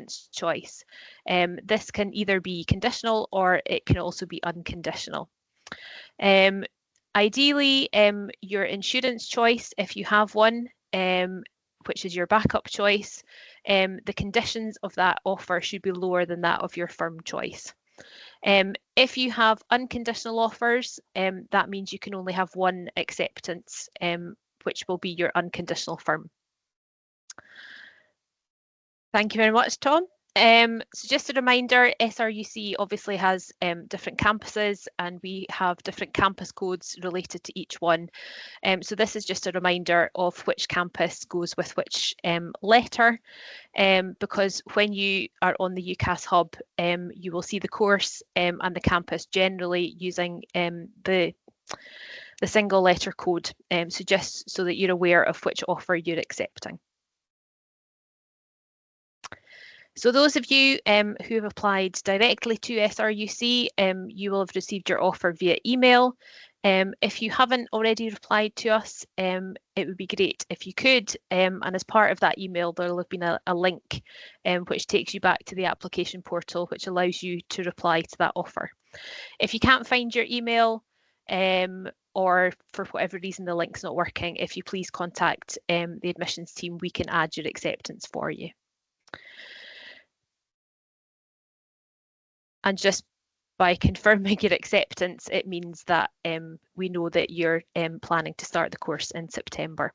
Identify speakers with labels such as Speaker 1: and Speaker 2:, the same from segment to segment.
Speaker 1: student's choice. This can either be conditional or it can also be unconditional. Ideally, you're in student's choice if you have one, which is your backup choice. The conditions of that offer should be lower than that of your firm choice. If you have unconditional offers, that means you can only have one acceptance, which will be your unconditional firm. Thank you very much, Tom. So just a reminder, SRUC obviously has different campuses and we have different campus codes related to each one. So this is just a reminder of which campus goes with which letter, because when you are on the UCAS hub, you will see the course and the campus generally using the single letter code, so just so that you're aware of which offer you're accepting. So those of you who have applied directly to SRUC, you will have received your offer via email. If you haven't already replied to us, it would be great if you could. And as part of that email, there will have been a link which takes you back to the application portal, which allows you to reply to that offer. If you can't find your email, or for whatever reason the link's not working, if you please contact the admissions team, we can add your acceptance for you. And just by confirming your acceptance, it means that we know that you're planning to start the course in September.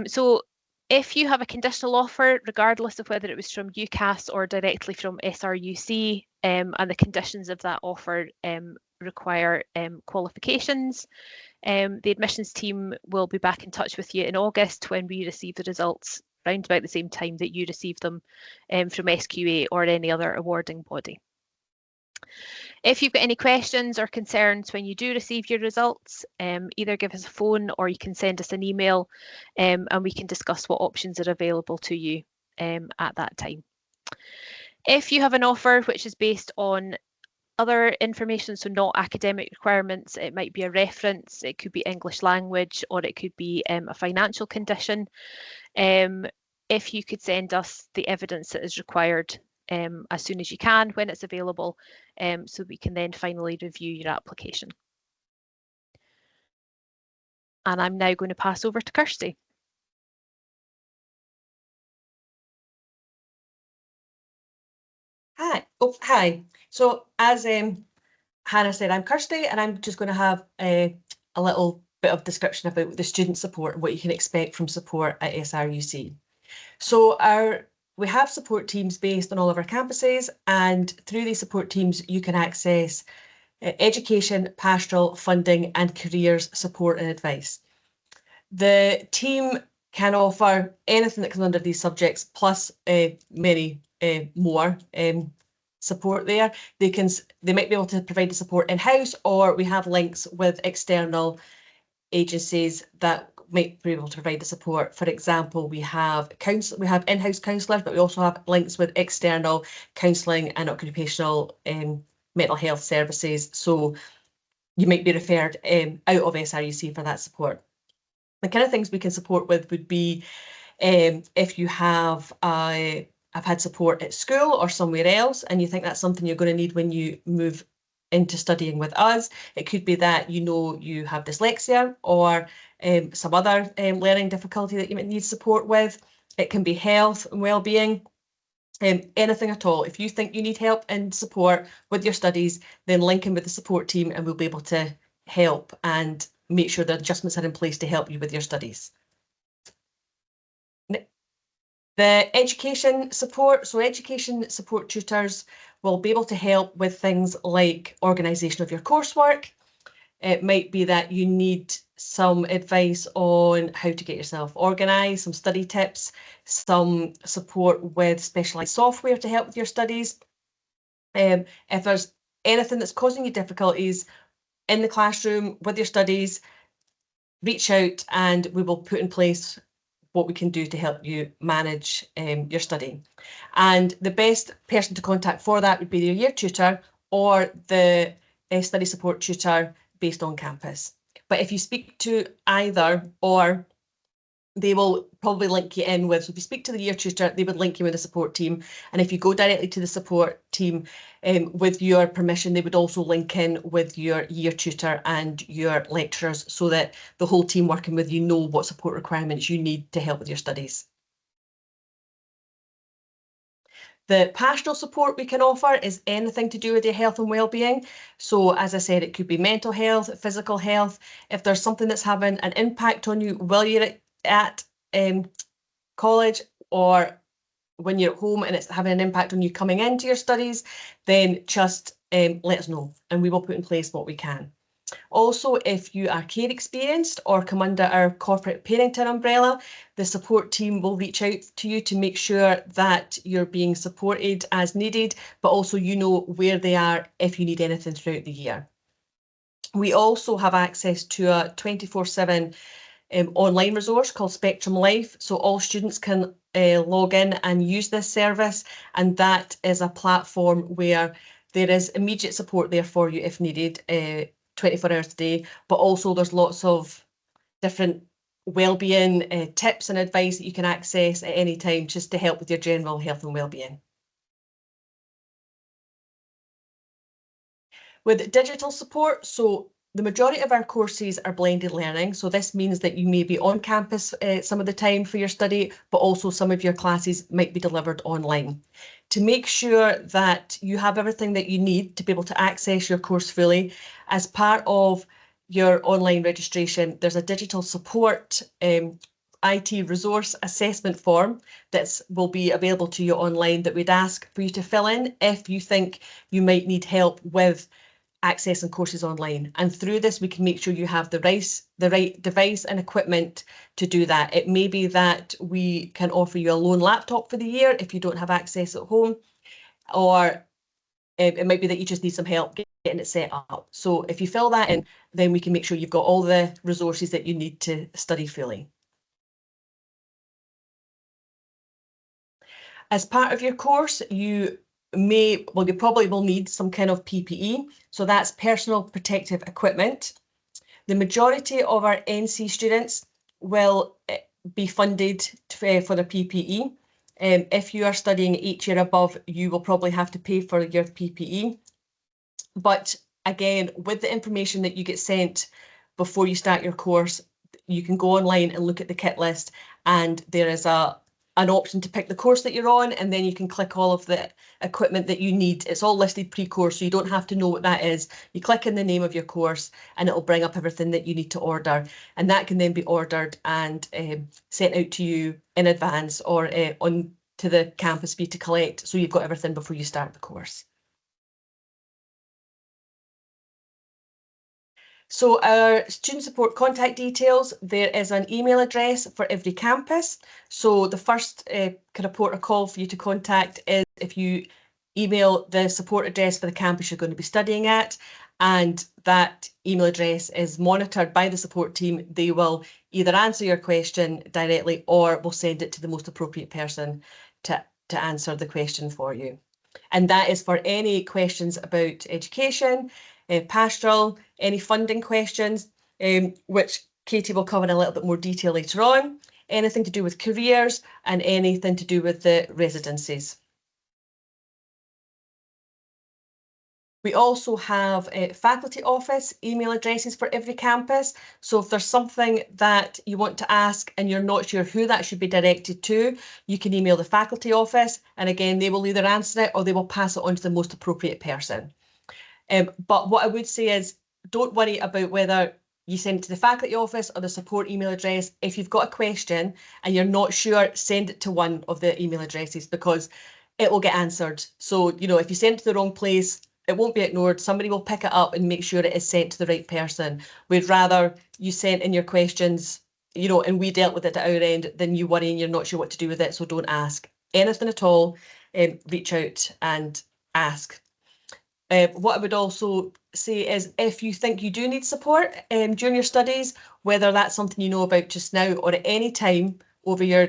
Speaker 1: So if you have a conditional offer, regardless of whether it was from UCAS or directly from SRUC, and the conditions of that offer require qualifications, the admissions team will be back in touch with you in August when we receive the results, around about the same time that you receive them from SQA or any other awarding body. If you've got any questions or concerns when you do receive your results, either give us a phone or you can send us an email, and we can discuss what options are available to you at that time. If you have an offer which is based on other information, so not academic requirements, it might be a reference, it could be English language, or it could be a financial condition. If you could send us the evidence that is required as soon as you can when it's available, so we can then finally review your application. And I'm now going to pass over to Kirsty.
Speaker 2: Hi. Oh, hi. So as Hannah said, I'm Kirsty, and I'm just going to have a little bit of description about the student support and what you can expect from support at SRUC. So we have support teams based on all of our campuses, and through these support teams you can access education, pastoral, funding and careers support and advice. The team can offer anything that comes under these subjects, plus many more support there. They might be able to provide the support in-house, or we have links with external agencies that might be able to provide the support. For example, we have in-house counsellors, but we also have links with external counselling and occupational mental health services. So you might be referred out of SRUC for that support. The kind of things we can support with would be if you have had support at school or somewhere else, and you think that's something you're going to need when you move into studying with us. It could be that you have dyslexia or some other learning difficulty that you might need support with. It can be health and well-being, anything at all. If you think you need help and support with your studies, then link in with the support team and we'll be able to help and make sure that adjustments are in place to help you with your studies. The education support, so education support tutors will be able to help with things like organisation of your coursework. It might be that you need some advice on how to get yourself organised, some study tips, some support with specialised software to help with your studies. If there's anything that's causing you difficulties in the classroom with your studies, reach out and we will put in place what we can do to help you manage your study. And the best person to contact for that would be your year tutor or the study support tutor based on campus. But if you speak to either or, they will probably link you in with, so if you speak to the year tutor, they would link you with the support team. And if you go directly to the support team with your permission, they would also link in with your year tutor and your lecturers so that the whole team working with you know what support requirements you need to help with your studies. The pastoral support we can offer is anything to do with your health and well-being. So as I said, it could be mental health, physical health. If there's something that's having an impact on you while you're at college or when you're at home and it's having an impact on you coming into your studies, then just let us know and we will put in place what we can. Also, if you are care experienced or come under our corporate parenting umbrella, the support team will reach out to you to make sure that you're being supported as needed, but also you know where they are if you need anything throughout the year. We also have access to a 24/7 online resource called Spectrum Life, so all students can log in and use this service, and that is a platform where there is immediate support there for you if needed, 24 hours a day, but also there's lots of different wellbeing tips and advice that you can access at any time just to help with your general health and wellbeing. With digital support, so the majority of our courses are blended learning. So this means that you may be on campus some of the time for your study, but also some of your classes might be delivered online. To make sure that you have everything that you need to be able to access your course fully, as part of your online registration, there's a digital support IT resource assessment form that will be available to you online that we'd ask for you to fill in if you think you might need help with accessing courses online. And through this, we can make sure you have the right device and equipment to do that. It may be that we can offer you a loan laptop for the year if you don't have access at home, or it might be that you just need some help getting it set up. So if you fill that in, then we can make sure you've got all the resources that you need to study fully. As part of your course, you probably will need some kind of PPE. So that's personal protective equipment. The majority of our NC students will be funded for their PPE. If you are studying 8th year above, you will probably have to pay for your PPE. But again, with the information that you get sent before you start your course, you can go online and look at the kit list, and there is an option to pick the course that you're on, and then you can click all of the equipment that you need. It's all listed pre-course, so you don't have to know what that is. You click in the name of your course and it'll bring up everything that you need to order, and that can then be ordered and sent out to you in advance or on to the campus for you to collect, so you've got everything before you start the course. So our student support contact details, there is an email address for every campus. So the first kind of port of call for you to contact is if you email the support address for the campus you're going to be studying at, and that email address is monitored by the support team. They will either answer your question directly or will send it to the most appropriate person to answer the question for you. And that is for any questions about education, pastoral, any funding questions, which Katie will cover in a little bit more detail later on, anything to do with careers and anything to do with the residencies. We also have a faculty office email addresses for every campus. So if there's something that you want to ask and you're not sure who that should be directed to, you can email the faculty office, and again, they will either answer it or they will pass it on to the most appropriate person. But what I would say is, don't worry about whether you send it to the faculty office or the support email address. If you've got a question and you're not sure, send it to one of the email addresses because it will get answered. So, you know, if you send it to the wrong place, it won't be ignored. Somebody will pick it up and make sure it is sent to the right person. We'd rather you sent in your questions, you know, and we dealt with it at our end than you worrying you're not sure what to do with it. So don't ask anything at all. Reach out and ask. What I would also say is if you think you do need support during your studies, whether that's something you know about just now or at any time over your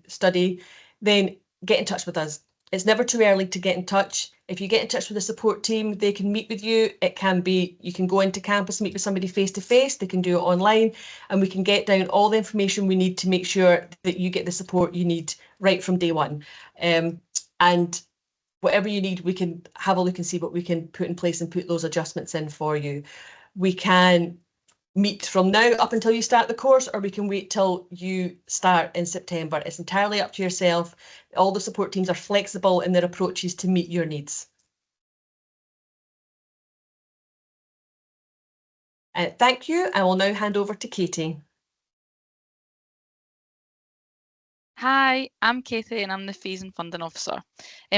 Speaker 2: study, then get in touch with us. It's never too early to get in touch. If you get in touch with the support team, they can meet with you. It can be, you can go into campus, meet with somebody face to face, they can do it online, and we can get down all the information we need to make sure that you get the support you need right from day one. And whatever you need, we can have a look and see what we can put in place and put those adjustments in for you. We can meet from now up until you start the course, or we can wait till you start in September. It's entirely up to yourself. All the support teams are flexible in their approaches to meet your needs. Thank you. I will now hand over to Katie.
Speaker 3: Hi, I'm Katie and I'm the Fees and Funding Officer.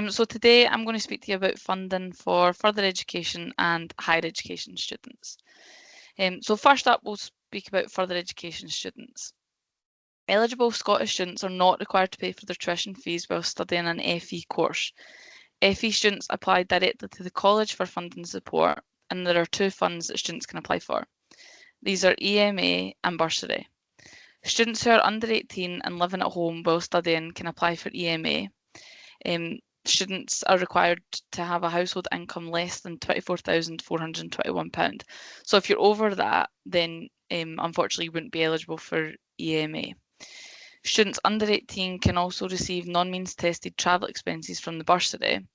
Speaker 3: So today I'm going to speak to you about funding for further education and higher education students. So first up, we'll speak about further education students. Eligible Scottish students are not required to pay for their tuition fees while studying an FE course. FE students apply directly to the college for funding support, and there are two funds that students can apply for. These are EMA and bursary. Students who are under 18 and living at home while studying can apply for EMA. Students are required to have a household income less than £24,421. So if you're over that, then unfortunately you wouldn't be eligible for EMA. Students under 18 can also receive non-means tested travel expenses from the bursary,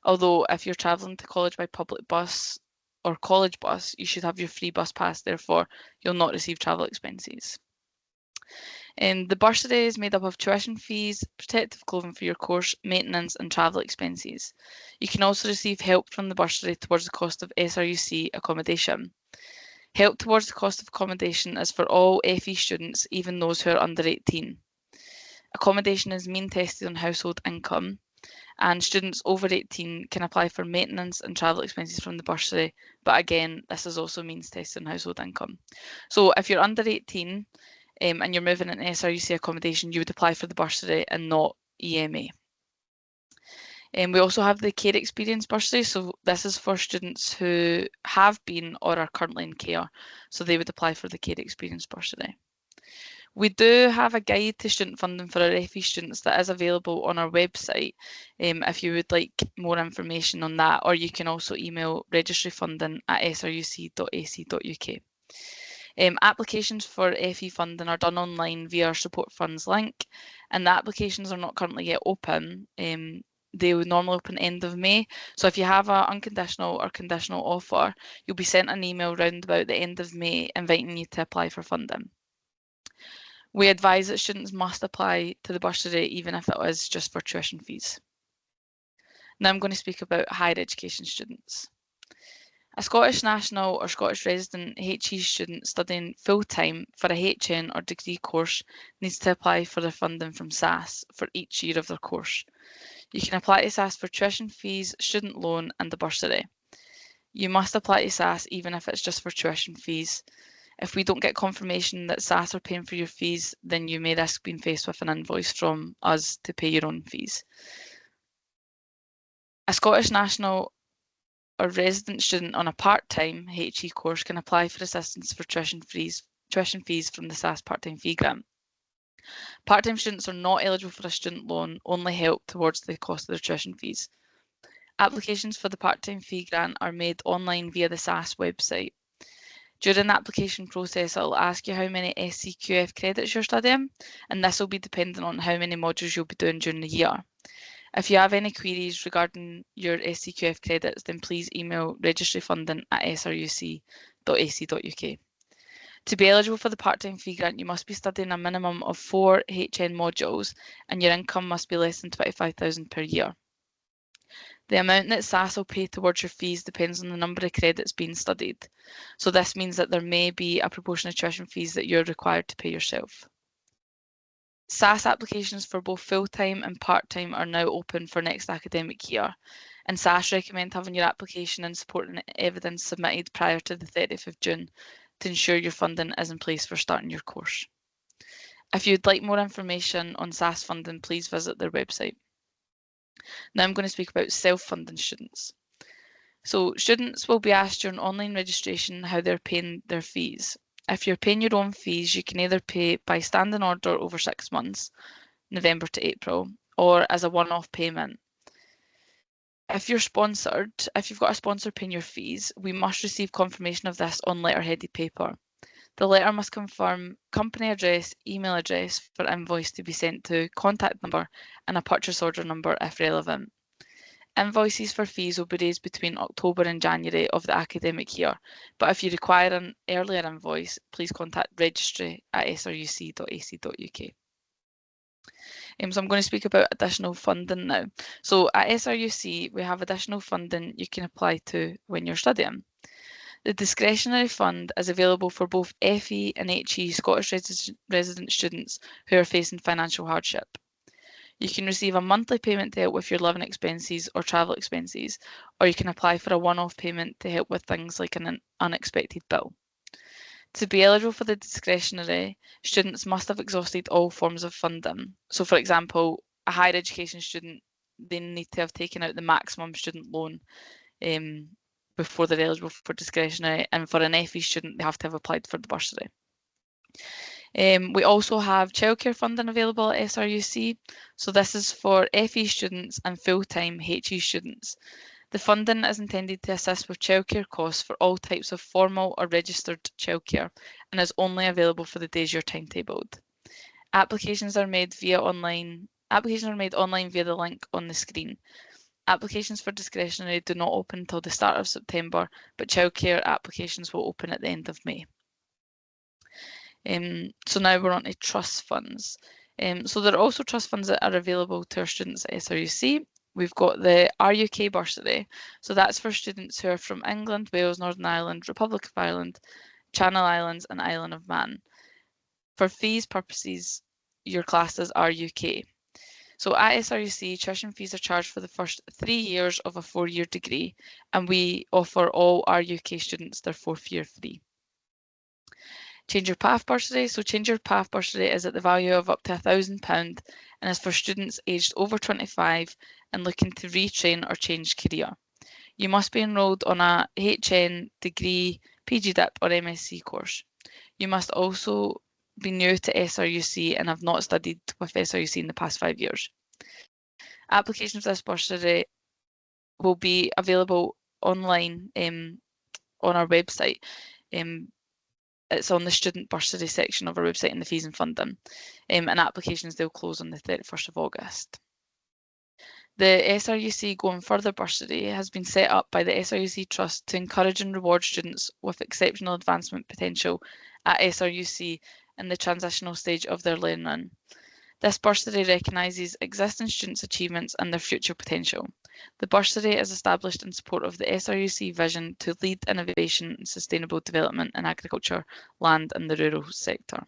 Speaker 3: although if you're travelling to college by public bus or college bus, you should have your free bus pass, therefore you'll not receive travel expenses. The bursary is made up of tuition fees, protective clothing for your course, maintenance and travel expenses. You can also receive help from the bursary towards the cost of SRUC accommodation. Help towards the cost of accommodation is for all FE students, even those who are under 18. Accommodation is mean tested on household income, and students over 18 can apply for maintenance and travel expenses from the bursary, but again, this is also means tested on household income. So if you're under 18, and you're moving in SRUC accommodation, you would apply for the bursary and not EMA. We also have the care experience bursary, so this is for students who have been or are currently in care, so they would apply for the care experience bursary. We do have a guide to student funding for our FE students that is available on our website if you would like more information on that, or you can also email registryfunding@sruc.ac.uk. Applications for FE funding are done online via our support funds link, and the applications are not currently yet open. They will normally open end of May. So if you have an unconditional or conditional offer, you'll be sent an email round about the end of May inviting you to apply for funding. We advise that students must apply to the bursary even if it is just for tuition fees. Now I'm going to speak about higher education students. A Scottish national or Scottish resident HE student studying full-time for a HN or degree course needs to apply for their funding from SAS for each year of their course. You can apply to SAS for tuition fees, student loan and the bursary. You must apply to SAS even if it's just for tuition fees. If we don't get confirmation that SAS are paying for your fees, then you may risk being faced with an invoice from us to pay your own fees. A Scottish national or resident student on a part-time HE course can apply for assistance for tuition fees from the SAS part-time fee grant. Part-time students are not eligible for a student loan, only help towards the cost of their tuition fees. Applications for the part-time fee grant are made online via the SAS website. During the application process, it will ask you how many SCQF credits you're studying, and this will be dependent on how many modules you'll be doing during the year. If you have any queries regarding your SCQF credits, then please email registryfunding@sruc.ac.uk. To be eligible for the part-time fee grant, you must be studying a minimum of 4 HN modules and your income must be less than £25,000 per year. The amount that SAS will pay towards your fees depends on the number of credits being studied. So this means that there may be a proportion of tuition fees that you're required to pay yourself. SAS applications for both full-time and part-time are now open for next academic year, and SAS recommend having your application and supporting evidence submitted prior to the 30th of June to ensure your funding is in place for starting your course. If you'd like more information on SAS funding, please visit their website. Now I'm going to speak about self-funding students. So students will be asked during online registration how they're paying their fees. If you're paying your own fees, you can either pay by standing order over 6 months, November to April, or as a one-off payment. If you're sponsored, if you've got a sponsor paying your fees, we must receive confirmation of this on letterheaded paper. The letter must confirm company address, email address for invoice to be sent to, contact number, and a purchase order number if relevant. Invoices for fees will be raised between October and January of the academic year, but if you require an earlier invoice, please contact registry@sruc.ac.uk. So I'm going to speak about additional funding now. So at SRUC, we have additional funding you can apply to when you're studying. The discretionary fund is available for both FE and HE Scottish resident students who are facing financial hardship. You can receive a monthly payment to help with your living expenses or travel expenses, or you can apply for a one-off payment to help with things like an unexpected bill. To be eligible for the discretionary, students must have exhausted all forms of funding. So for example, a higher education student, they need to have taken out the maximum student loan before they're eligible for discretionary, and for an FE student, they have to have applied for the bursary. We also have childcare funding available at SRUC. So this is for FE students and full-time HE students. The funding is intended to assist with childcare costs for all types of formal or registered childcare and is only available for the days you're timetabled. Applications are made online via the link on the screen. Applications for discretionary do not open until the start of September, but childcare applications will open at the end of May. So now we're on to trust funds. So there are also trust funds that are available to our students at SRUC. We've got the RUK bursary. So that's for students who are from England, Wales, Northern Ireland, Republic of Ireland, Channel Islands and Isle of Man. For fees purposes, your classes are UK. So at SRUC, tuition fees are charged for the first 3 years of a 4-year degree, and we offer all our UK students their 4th year free. Change Your Path bursary. So Change Your Path bursary is at the value of up to £1,000 and is for students aged over 25 and looking to retrain or change career. You must be enrolled on a HN, degree, PGDIP or MSc course. You must also be new to SRUC and have not studied with SRUC in the past 5 years. Applications for this bursary will be available online on our website. It's on the student bursary section of our website in the fees and funding, and applications they'll close on the 31st of August. The SRUC Going Further bursary has been set up by the SRUC Trust to encourage and reward students with exceptional advancement potential at SRUC in the transitional stage of their learning. This bursary recognises existing students' achievements and their future potential. The bursary is established in support of the SRUC vision to lead innovation and sustainable development in agriculture, land and the rural sector.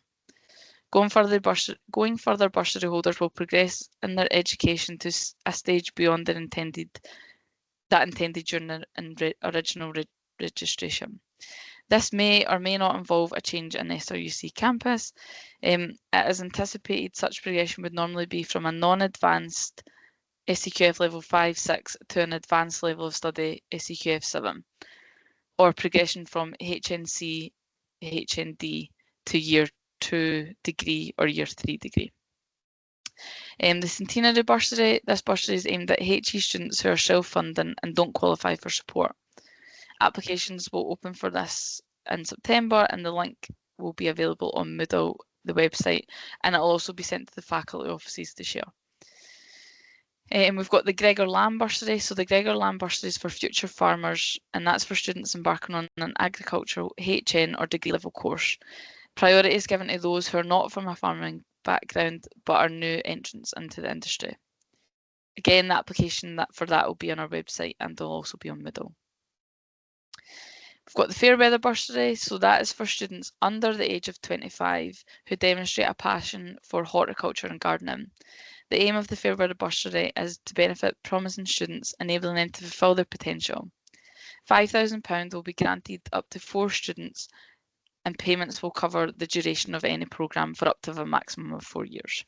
Speaker 3: Going further bursary holders will progress in their education to a stage beyond that intended during the original registration. This may or may not involve a change in SRUC campus. It is anticipated such progression would normally be from a non-advanced SCQF level 5, 6 to an advanced level of study SCQF 7, or progression from HNC, HND to year 2 degree or year 3 degree. The centenary bursary, this bursary is aimed at HE students who are self-funding and don't qualify for support. Applications will open for this in September and the link will be available on Moodle, the website, and it will also be sent to the faculty offices to share. And we've got the Gregor Lamb bursary. So the Gregor Lamb bursary is for future farmers, and that's for students embarking on an agricultural HN or degree level course. Priority is given to those who are not from a farming background but are new entrants into the industry. Again, the application for that will be on our website and will also be on Moodle. We've got the Fairweather bursary, so that is for students under the age of 25 who demonstrate a passion for horticulture and gardening. The aim of the Fairweather bursary is to benefit promising students, enabling them to fulfil their potential. £5,000 will be granted up to 4 students and payments will cover the duration of any programme for up to a maximum of 4 years.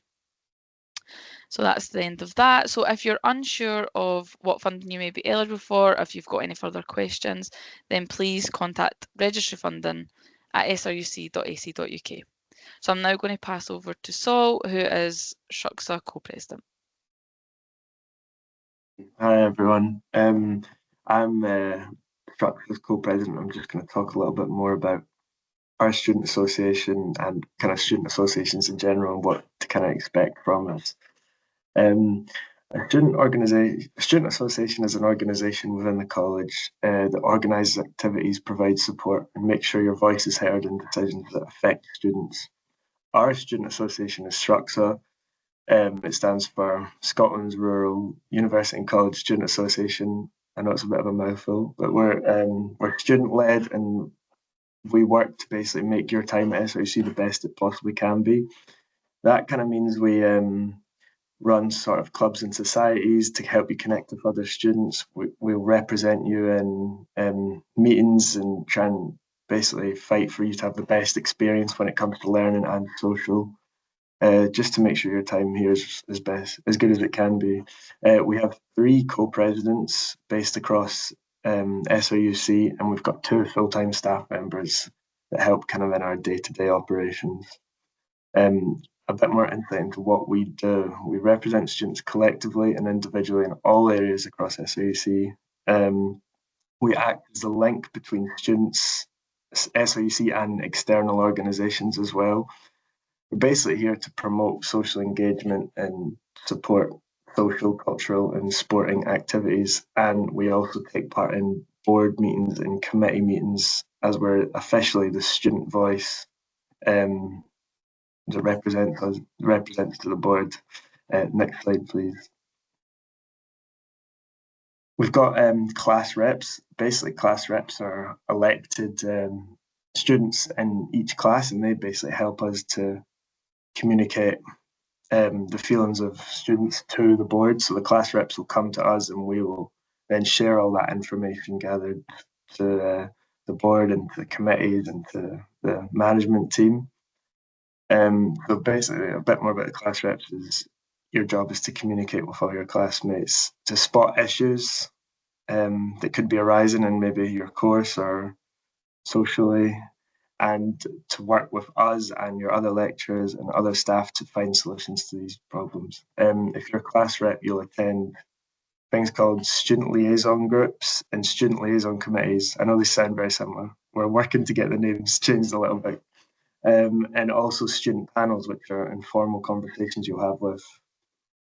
Speaker 3: So that's the end of that. So if you're unsure of what funding you may be eligible for, if you've got any further questions, then please contact registry funding at sruc.ac.uk. So I'm now going to pass over to Saul, who is SRUCSA co-president.
Speaker 4: Hi everyone. I'm Structure's co-president. I'm just going to talk a little bit more about our student association and kind of student associations in general and what to kind of expect from us. A student association is an organisation within the college that organises activities, provides support, and makes sure your voice is heard in decisions that affect students. Our student association is SRUCSA. It stands for Scotland's Rural University and College Student Association. I know it's a bit of a mouthful, but we're student led and we work to basically make your time at SRUC the best it possibly can be. That kind of means we run sort of clubs and societies to help you connect with other students. We'll represent you in meetings and try and basically fight for you to have the best experience when it comes to learning and social. Just to make sure your time here is as good as it can be. We have 3 co-presidents based across SRUC, and we've got 2 full-time staff members that help kind of in our day-to-day operations. A bit more insight into what we do. We represent students collectively and individually in all areas across SRUC. We act as a link between students, SRUC and external organisations as well. We're basically here to promote social engagement and support social, cultural, and sporting activities. And we also take part in board meetings and committee meetings as we're officially the student voice that represents to the board. Next slide, please. We've got class reps. Basically, class reps are elected students in each class, and they basically help us to communicate the feelings of students to the board. So the class reps will come to us and we will then share all that information gathered to the board and to the committees and to the management team. So basically a bit more about the class reps is your job is to communicate with all your classmates, to spot issues that could be arising in maybe your course or socially, and to work with us and your other lecturers and other staff to find solutions to these problems. If you're a class rep, you'll attend things called student liaison groups and student liaison committees. I know they sound very similar. We're working to get the names changed a little bit. And also student panels, which are informal conversations you'll have with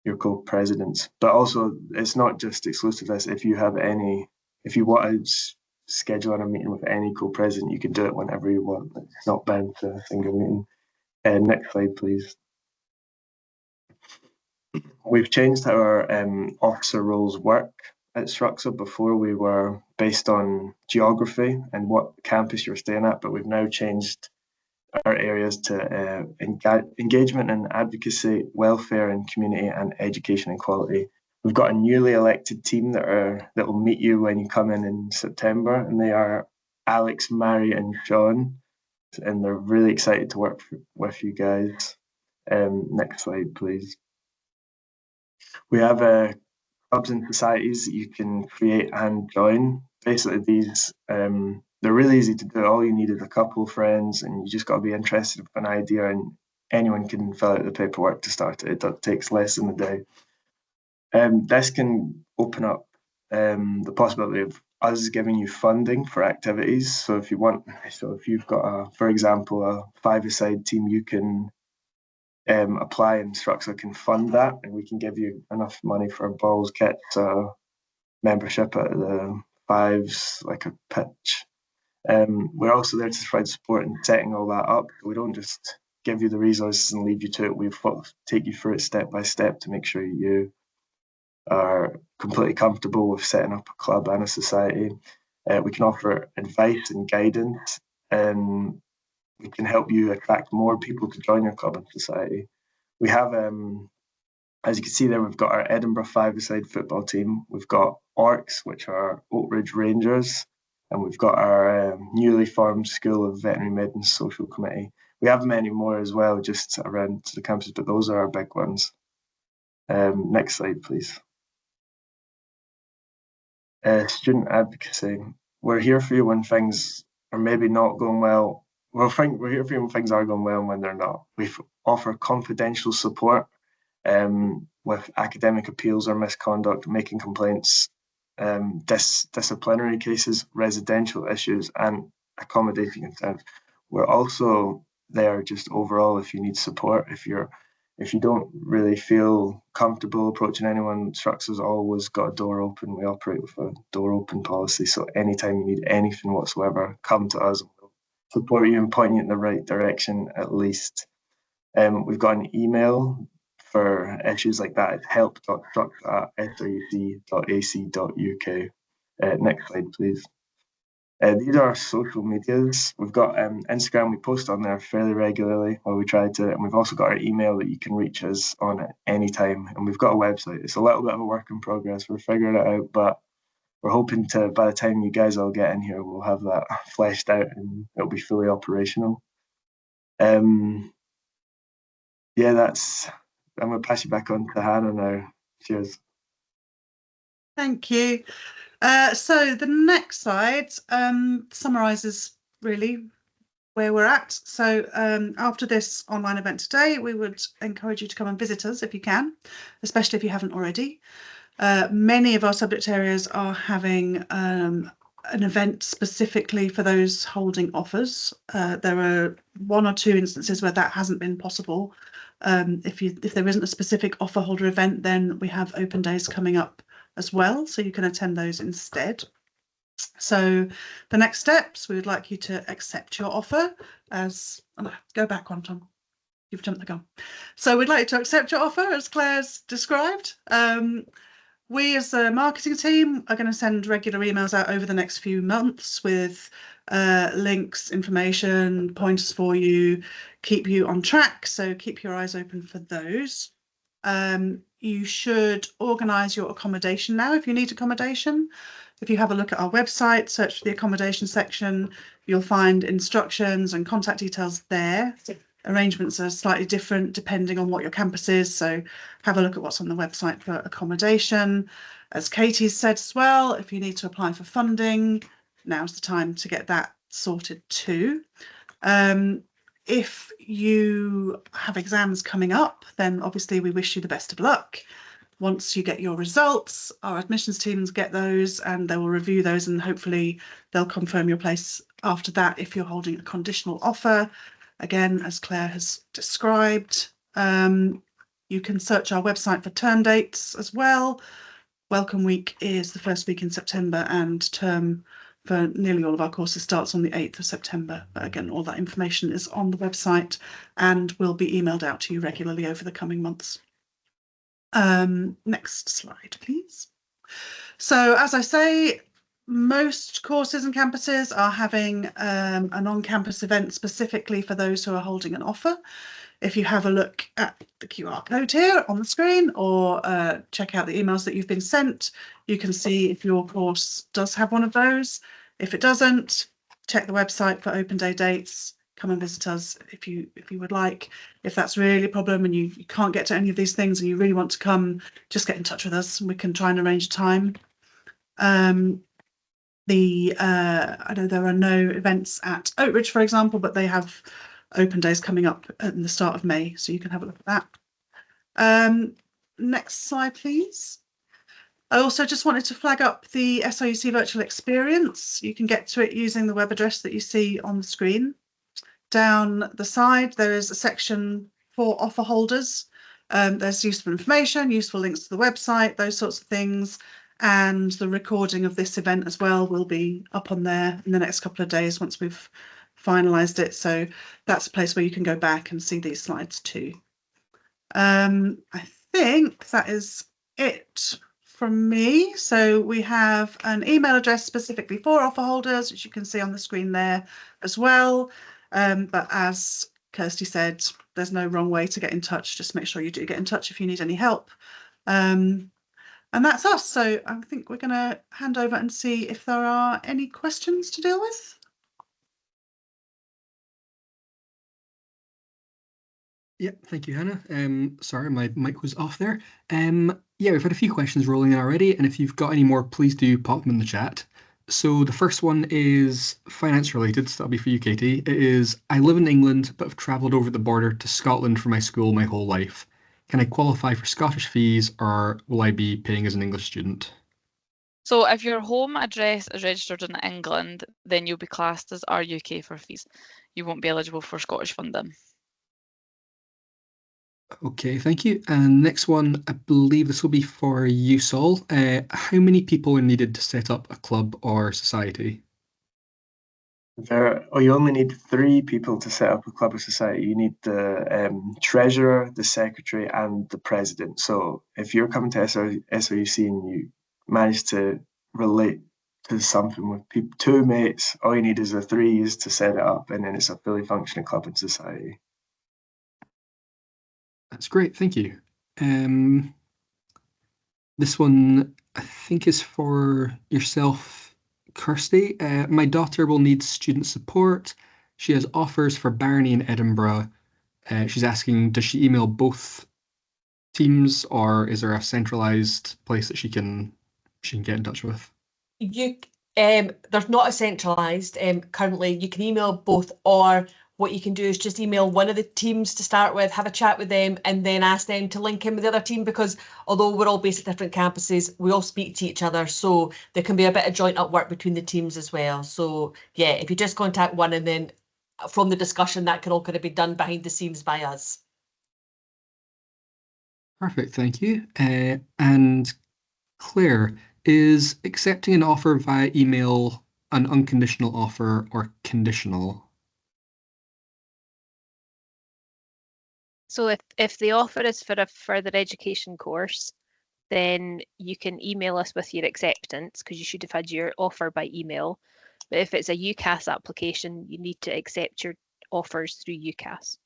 Speaker 4: your co-presidents. But also, it's not just exclusive to this. If you want to schedule a meeting with any co-president, you can do it whenever you want. It's not bound to a single meeting. Next slide, please. We've changed how our officer roles work at SRUCSA. Before we were based on geography and what campus you're staying at, but we've now changed our areas to engagement and advocacy, welfare and community, and education and quality. We've got a newly elected team that will meet you when you come in September, and they are Alex, Mary, and Sean, and they're really excited to work with you guys. Next slide, please. We have clubs and societies that you can create and join. Basically, these they're really easy to do. All you need is a couple of friends, and you just got to be interested in an idea, and anyone can fill out the paperwork to start it. It takes less than a day. This can open up the possibility of us giving you funding for activities. So if you've got for example, a five-a-side team, you can apply and SRUCSA can fund that, and we can give you enough money for balls, kits, membership at the fives, like a pitch. We're also there to provide support in setting all that up. We don't just give you the resources and leave you to it. We take you through it step by step to make sure you are completely comfortable with setting up a club and a society. We can offer advice and guidance, and we can help you attract more people to join your club and society. We have, as you can see there, we've got our Edinburgh five-a-side football team. We've got Orcs, which are Oak Ridge Rangers, and we've got our newly formed School of Veterinary Medicine Social Committee. We have many more as well, just around the campus, but those are our big ones. Next slide, please. Student advocacy. We're here for you when things are maybe not going well. We're here for you when things are going well and when they're not. We offer confidential support with academic appeals or misconduct, making complaints, disciplinary cases, residential issues, and accommodation concerns. We're also there just overall if you need support, if you don't really feel comfortable approaching anyone. Strux has always got a door open. We operate with a door open policy, so anytime you need anything whatsoever, come to us. We'll support you and point you in the right direction at least. We've got an email for issues like that. It's help.strux@sruc.ac.uk. Next slide, please. These are our social medias. We've got Instagram. We post on there fairly regularly, or we try to, and we've also got our email that you can reach us on at any time. And we've got a website. It's a little bit of a work in progress. We're figuring it out, but we're hoping to, by the time you guys all get in here, we'll have that fleshed out and it'll be fully operational. Yeah, I'm going to pass you back on to Hannah now. Cheers.
Speaker 5: Thank you. So the next slide summarises really where we're at. So after this online event today, we would encourage you to come and visit us if you can, especially if you haven't already. Many of our subject areas are having an event specifically for those holding offers. There are 1 or 2 instances where that hasn't been possible. If there isn't a specific offer holder event, then we have open days coming up as well, so you can attend those instead. So the next steps, we would like you to accept your offer as, go back one, Tom, you've jumped the gun. So we'd like you to accept your offer as Claire's described. We as a marketing team are going to send regular emails out over the next few months with links, information, pointers for you, keep you on track. So keep your eyes open for those. You should organise your accommodation now if you need accommodation. If you have a look at our website, search for the accommodation section, you'll find instructions and contact details there. Arrangements are slightly different depending on what your campus is, so have a look at what's on the website for accommodation. As Katie said as well, if you need to apply for funding, now's the time to get that sorted too. If you have exams coming up, then obviously we wish you the best of luck. Once you get your results, our admissions teams get those and they will review those and hopefully they'll confirm your place after that if you're holding a conditional offer. Again, as Claire has described, you can search our website for term dates as well. Welcome week is the first week in September and term for nearly all of our courses starts on the 8th of September. But again, all that information is on the website and will be emailed out to you regularly over the coming months. Next slide, please. So as I say, most courses and campuses are having an on-campus event specifically for those who are holding an offer. If you have a look at the QR code here on the screen or check out the emails that you've been sent, you can see if your course does have one of those. If it doesn't, check the website for open day dates. Come and visit us if you would like. If that's really a problem and you can't get to any of these things and you really want to come, just get in touch with us and we can try and arrange a time. I know there are no events at Oakridge, for example, but they have open days coming up at the start of May, so you can have a look at that. Next slide, please. I also just wanted to flag up the SRUC virtual experience. You can get to it using the web address that you see on the screen. Down the side, there is a section for offer holders. There's useful information, useful links to the website, those sorts of things. And the recording of this event as well will be up on there in the next couple of days once we've finalised it. So that's a place where you can go back and see these slides too. I think that is it from me. So we have an email address specifically for offer holders, which you can see on the screen there as well. But as Kirsty said, there's no wrong way to get in touch. Just make sure you do get in touch if you need any help. And that's us. So I think we're going to hand over and see if there are any questions to deal with.
Speaker 6: Yeah, thank you, Hannah. Sorry, my mic was off there. Yeah, we've had a few questions rolling in already, and if you've got any more, please do pop them in the chat. So the first one is finance related, so that'll be for you, Katie. It is, I live in England, but have travelled over the border to Scotland for my school my whole life. can I qualify for Scottish fees, or will I be paying as an English student?
Speaker 3: So if your home address is registered in England, then you'll be classed as RUK for fees. You won't be eligible for Scottish funding.
Speaker 6: Okay, thank you. And next one, I believe this will be for you, Sol. How many people are needed to set up a club or society?
Speaker 4: You only need 3 people to set up a club or society. You need the treasurer, the secretary, and the president. So if you're coming to SRUC and you manage to relate to something with 2 mates, all you need is a 3 to set it up, and then it's a fully functioning club and society.
Speaker 6: That's great, thank you. This one I think is for yourself, Kirsty. My daughter will need student support. She has offers for Barney in Edinburgh. She's asking, does she email both teams, or is there a centralized place that she can get in touch with?
Speaker 2: There's not a centralized currently. You can email both, or what you can do is just email one of the teams to start with, have a chat with them, and then ask them to link in with the other team, because although we're all based at different campuses, we all speak to each other, so there can be a bit of joint up work between the teams as well. So yeah, if you just contact one, and then from the discussion, that can all kind of be done behind the scenes by us.
Speaker 6: Perfect, thank you. And Claire, is accepting an offer via email an unconditional offer or conditional?
Speaker 1: So if the offer is for a further education course, then you can email us with your acceptance, because you should have had your offer by email. But if it's a UCAS application, you need to accept your offers through UCAS.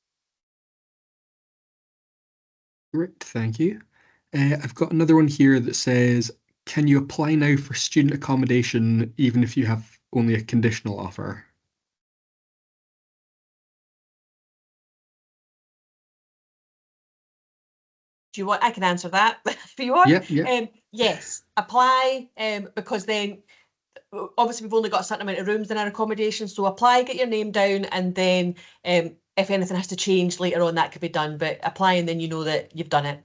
Speaker 6: Great, thank you. I've got another one here that says, can you apply now for student accommodation even if you have only a conditional offer?
Speaker 2: Do you want? I can answer that if you want.
Speaker 6: Yeah.
Speaker 2: Yes, apply, because then obviously we've only got a certain amount of rooms in our accommodation, so apply, get your name down, and then if anything has to change later on, that could be done. But apply, and then you know that you've done it.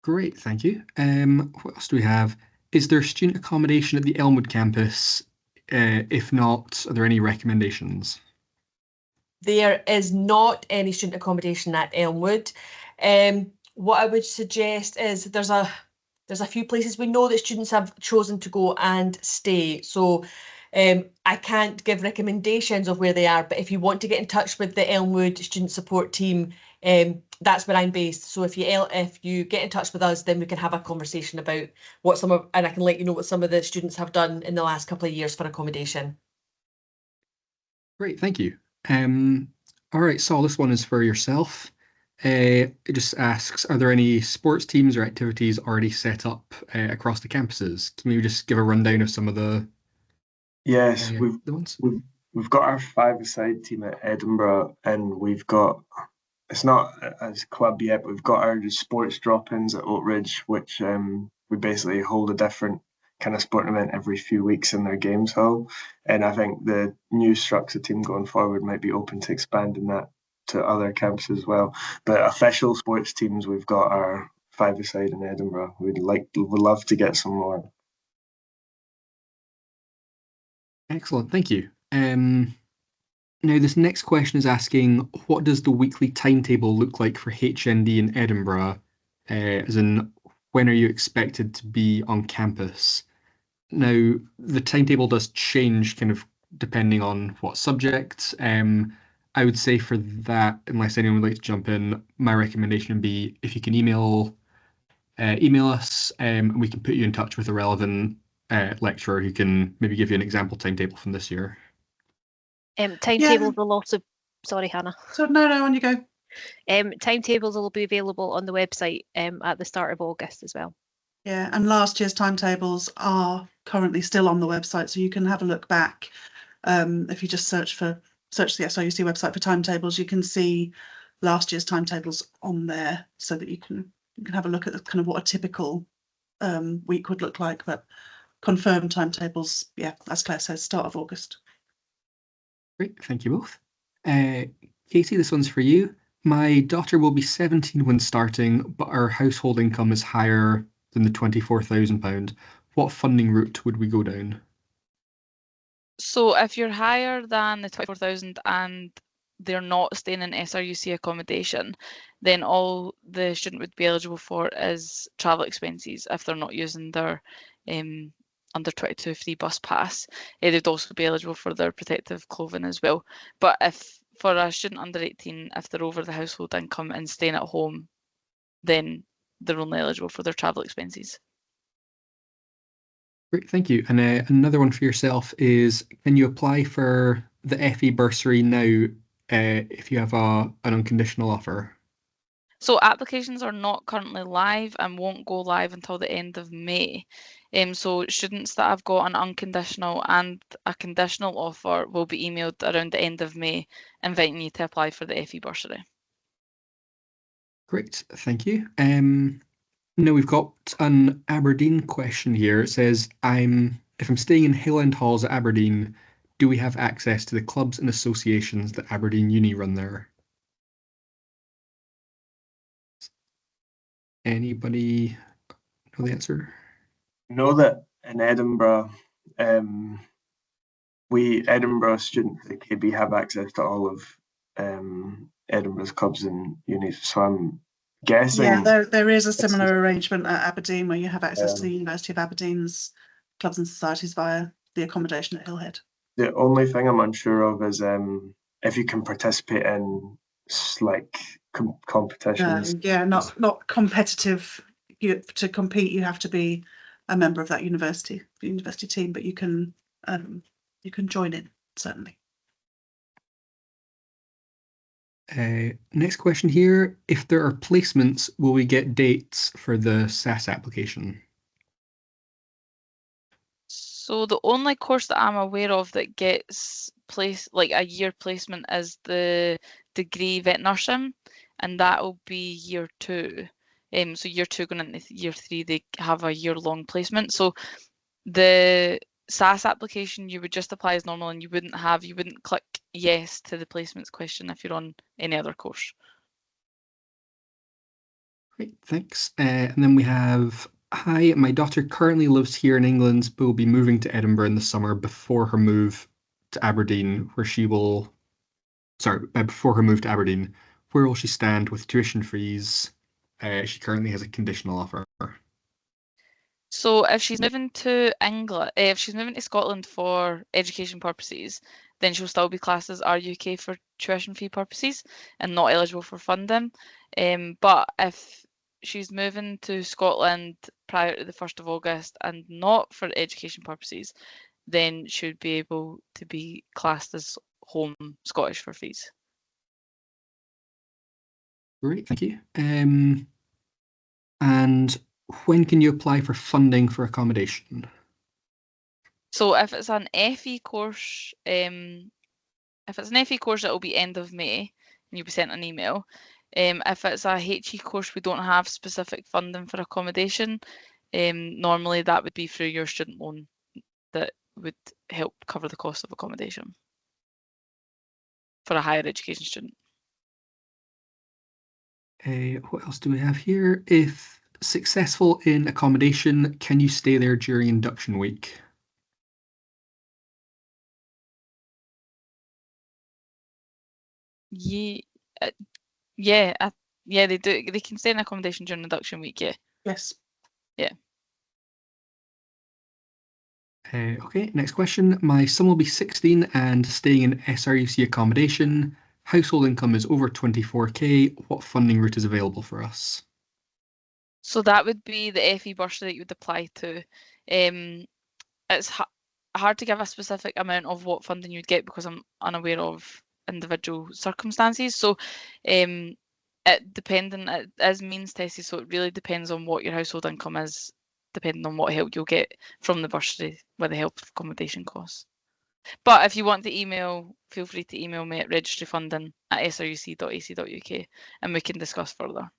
Speaker 6: Great, thank you. What else do we have? Is there student accommodation at the Elmwood campus? If not, are there any recommendations?
Speaker 2: There is not any student accommodation at Elmwood. What I would suggest is there's a few places we know that students have chosen to go and stay. So I can't give recommendations of where they are, but if you want to get in touch with the Elmwood student support team, that's where I'm based. So if you get in touch with us, then we can have a conversation about and I can let you know what some of the students have done in the last couple of years for accommodation.
Speaker 6: Great, thank you. All right, Saul, this one is for yourself. It just asks, are there any sports teams or activities already set up across the campuses? Can you just give a rundown of some of the
Speaker 4: Yes,
Speaker 6: the ones?
Speaker 4: we've got our 5-a-side team at Edinburgh, and it's not a club yet, but we've got our sports drop-ins at Oakridge, which we basically hold a different kind of sporting event every few weeks in their games hall. And I think the new Struxa team going forward might be open to expanding that to other campuses as well. But official sports teams, we've got our 5-a-side in Edinburgh. We'd love to get some more.
Speaker 6: Excellent, thank you. Now, this next question is asking, what does the weekly timetable look like for HND in Edinburgh? As in, when are you expected to be on campus? Now, the timetable does change kind of depending on what subject. I would say for that, unless anyone would like to jump in, my recommendation would be if you can email us, and we can put you in touch with a relevant lecturer who can maybe give you an example timetable from this year.
Speaker 1: Timetables will also, sorry, Hannah.
Speaker 5: So no, on you go.
Speaker 1: Timetables will be available on the website at the start of August as well.
Speaker 5: Yeah, and last year's timetables are currently still on the website, so you can have a look back. If you just search the SRUC website for timetables, you can see last year's timetables on there, so that you can have a look at kind of what a typical week would look like. But confirmed timetables, yeah, as Claire says, start of August.
Speaker 6: Great, thank you both. Katie, this one's for you. My daughter will be 17 when starting, but our household income is higher than the £24,000. What funding route would we go down?
Speaker 3: So if you're higher than the 24,000 and they're not staying in SRUC accommodation, then all the student would be eligible for is travel expenses if they're not using their under 22 free bus pass. They'd also be eligible for their protective clothing as well. But if for a student under 18, if they're over the household income and staying at home, then they're only eligible for their travel expenses.
Speaker 6: Great, thank you. And another one for yourself is, can you apply for the FE bursary now if you have an unconditional offer?
Speaker 3: So applications are not currently live and won't go live until the end of May. So students that have got an unconditional and a conditional offer will be emailed around the end of May, inviting you to apply for the FE bursary.
Speaker 6: Great, thank you. Now we've got an Aberdeen question here. It says, if I'm staying in Hill End Halls at Aberdeen, do we have access to the clubs and associations that Aberdeen Uni run there? Anybody know the answer?
Speaker 4: Know that in Edinburgh, Edinburgh students at KB have access to all of Edinburgh's clubs and unis. So I'm guessing.
Speaker 5: Yeah, there is a similar arrangement at Aberdeen where you have access to the University of Aberdeen's clubs and societies via the accommodation at Hillhead.
Speaker 4: The only thing I'm unsure of is if you can participate in like competitions.
Speaker 5: Yeah, not competitive. To compete, you have to be a member of that university team, but you can join in, certainly.
Speaker 6: Next question here. If there are placements, will we get dates for the SAS application?
Speaker 3: So the only course that I'm aware of that gets like a year placement is the degree vet nursing, and that will be year 2. So year 2 going into year 3, they have a year-long placement. So the SAS application, you would just apply as normal, and you wouldn't click yes to the placements question if you're on any other course.
Speaker 6: Great, thanks. And then we have, hi, my daughter currently lives here in England, but will be moving to Edinburgh in the summer before her move to Aberdeen, before her move to Aberdeen. Where will she stand with tuition fees? She currently has a conditional offer.
Speaker 3: So if she's moving to England, if she's moving to Scotland for education purposes, then she'll still be classed as RUK for tuition fee purposes and not eligible for funding. But if she's moving to Scotland prior to the 1st of August and not for education purposes, then she would be able to be classed as home Scottish for fees.
Speaker 6: Great, thank you. And when can you apply for funding for accommodation?
Speaker 3: So if it's an FE course, it will be end of May, and you'll be sent an email. If it's a HE course, we don't have specific funding for accommodation. Normally that would be through your student loan that would help cover the cost of accommodation for a higher education student.
Speaker 6: What else do we have here? If successful in accommodation, can you stay there during induction week?
Speaker 3: Yeah, they do. They can stay in accommodation during induction week. Yeah.
Speaker 5: Yes.
Speaker 3: Yeah.
Speaker 6: Okay, next question. My son will be 16 and staying in SRUC accommodation. Household income is over 24k. What funding route is available for us?
Speaker 3: So that would be the FE bursary that you would apply to. It's hard to give a specific amount of what funding you'd get because I'm unaware of individual circumstances. So it is means tested, so it really depends on what your household income is, depending on what help you'll get from the bursary with the help of accommodation costs. But if you want to email, feel free to email me at registryfunding@sruc.ac.uk and we can discuss further.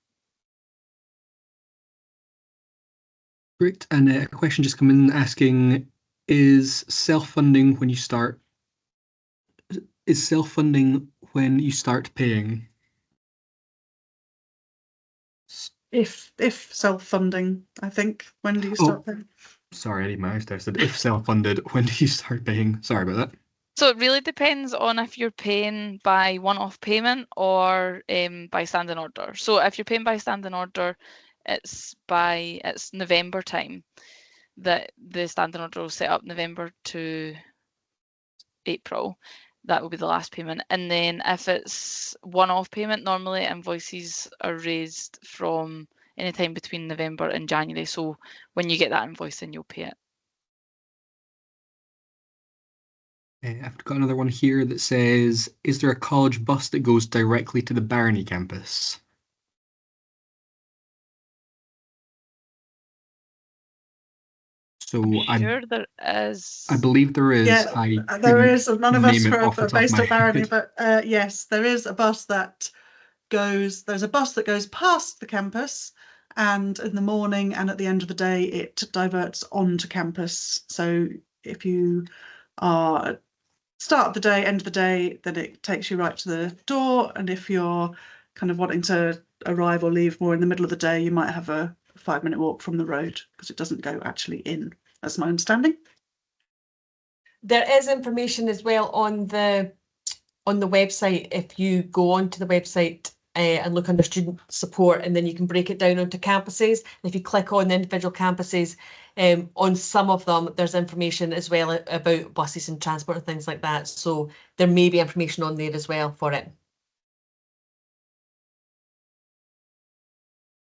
Speaker 6: Great. And a question just come in asking, is self-funding when you start paying?
Speaker 5: if self-funding, I think. When do you start paying?
Speaker 6: Sorry, I need my eyes tested. If self-funded, when do you start paying? Sorry about that.
Speaker 3: So it really depends on if you're paying by one-off payment or by standing order. So if you're paying by standing order, it's November time that the standing order will set up, November to April. That will be the last payment. And then if it's one-off payment, normally invoices are raised from any time between November and January. So when you get that invoice, then you'll pay it.
Speaker 6: I've got another one here that says, is there a college bus that goes directly to the Barony campus? So
Speaker 3: Sure, there is.
Speaker 6: I believe there is.
Speaker 5: Yeah, there is. None of us are based at Barony, but yes, there is a bus that goes. There's a bus that goes past the campus, and in the morning and at the end of the day, it diverts onto campus. So if you are start of the day, end of the day, then it takes you right to the door. And if you're kind of wanting to arrive or leave more in the middle of the day, you might have a 5-minute walk from the road because it doesn't go actually in. That's my understanding.
Speaker 2: There is information as well on the website. If you go onto the website and look under student support, and then you can break it down onto campuses. And if you click on the individual campuses, on some of them, there's information as well about buses and transport and things like that. So there may be information on there as well for it.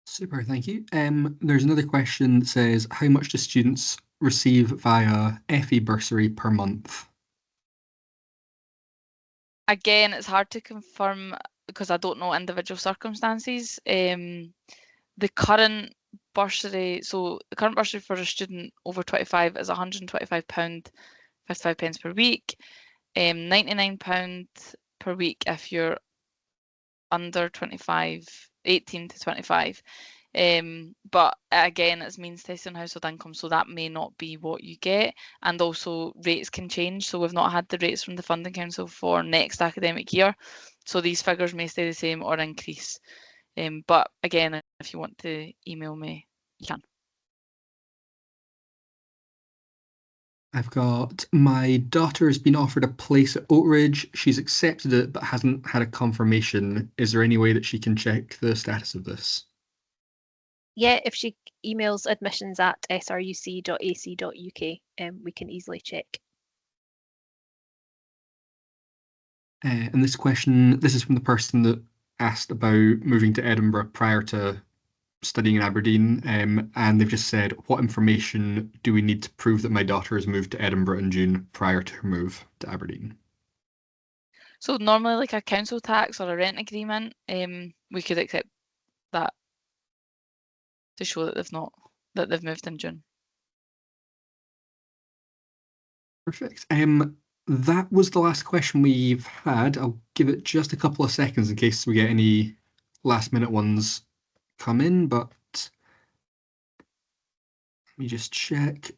Speaker 6: Super, thank you. There's another question that says, how much do students receive via FE bursary per month?
Speaker 3: Again, it's hard to confirm because I don't know individual circumstances. The current bursary, so the current bursary for a student over 25 is £125.55 per week, £99 per week if you're under 25, 18 to 25. But again, it's means testing household income, so that may not be what you get, and also rates can change. So we've not had the rates from the Funding Council for next academic year, so these figures may stay the same or increase. But again, if you want to email me, you can.
Speaker 6: I've got, my daughter has been offered a place at Oakridge. She's accepted it, but hasn't had a confirmation. Is there any way that she can check the status of this?
Speaker 1: Yeah, if she emails admissions@sruc.ac.uk, we can easily check.
Speaker 6: And this question, this is from the person that asked about moving to Edinburgh prior to studying in Aberdeen, and they've just said, what information do we need to prove that my daughter has moved to Edinburgh in June prior to her move to Aberdeen?
Speaker 3: So normally like a council tax or a rent agreement, we could accept that to show that they've moved in June.
Speaker 6: Perfect. That was the last question we've had. I'll give it just a couple of seconds in case we get any last minute ones come in, but let me just check.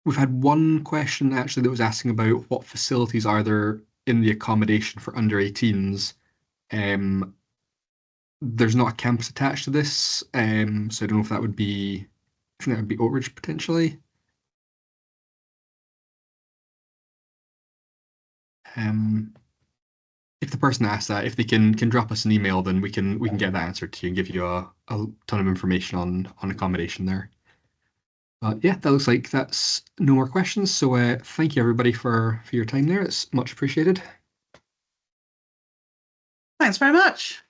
Speaker 6: We've had one question actually that was asking about what facilities are there in the accommodation for under 18s. There's not a campus attached to this, so I don't know if that would be, I think that would be Oakridge potentially. If the person asks that, if they can drop us an email, then we can get that answered to you and give you a ton of information on accommodation there. But yeah, that looks like that's no more questions. So thank you everybody for your time there. It's much appreciated.
Speaker 5: Thanks very much.